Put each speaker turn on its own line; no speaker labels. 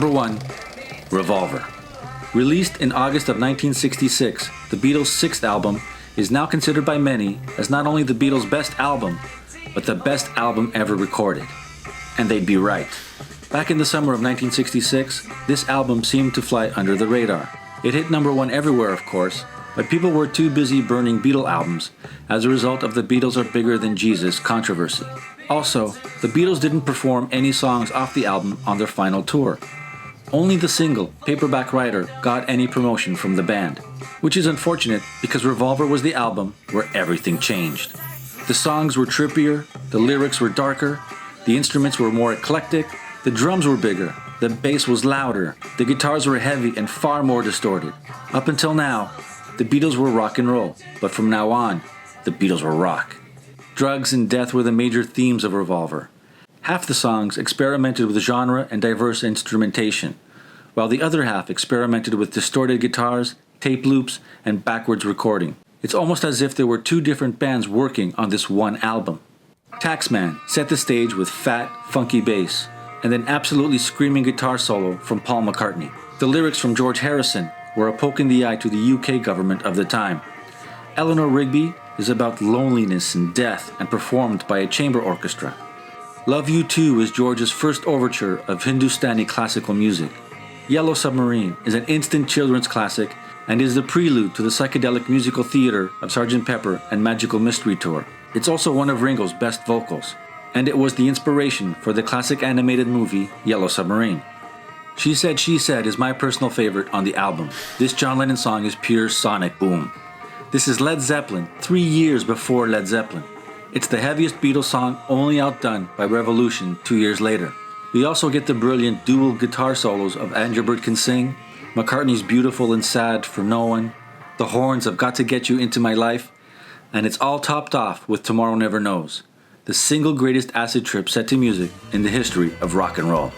Number 1, Revolver. Released in August of 1966, the Beatles' sixth album is now considered by many as not only the Beatles' best album, but the best album ever recorded. And they'd be right. Back in the summer of 1966, this album seemed to fly under the radar. It hit number 1 everywhere, of course, but people were too busy burning Beatle albums as a result of the Beatles Are Bigger Than Jesus controversy. Also, the Beatles didn't perform any songs off the album on their final tour. Only the single, Paperback Writer, got any promotion from the band, which is unfortunate because Revolver was the album where everything changed. The songs were trippier, the lyrics were darker, the instruments were more eclectic, the drums were bigger, the bass was louder, the guitars were heavy and far more distorted. Up until now, the Beatles were rock and roll, but from now on, the Beatles were rock. Drugs and death were the major themes of Revolver. Half the songs experimented with genre and diverse instrumentation, while the other half experimented with distorted guitars, tape loops, and backwards recording. It's almost as if there were two different bands working on this one album. Taxman set the stage with fat, funky bass, and an absolutely screaming guitar solo from Paul McCartney. The lyrics from George Harrison were a poke in the eye to the UK government of the time. Eleanor Rigby is about loneliness and death and performed by a chamber orchestra. Love You Too is George's first overture of Hindustani classical music. Yellow Submarine is an instant children's classic and is the prelude to the psychedelic musical theater of Sgt. Pepper and Magical Mystery Tour. It's also one of Ringo's best vocals, and it was the inspiration for the classic animated movie Yellow Submarine. She Said is my personal favorite on the album. This John Lennon song is pure sonic boom. This is Led Zeppelin 3 years before Led Zeppelin. It's the heaviest Beatles song, only outdone by Revolution 2 years later. We also get the brilliant dual guitar solos of Engelbert Can Sing, McCartney's Beautiful and Sad for No One, the horns of Got to Get You Into My Life, and it's all topped off with Tomorrow Never Knows, the single greatest acid trip set to music in the history of rock and roll.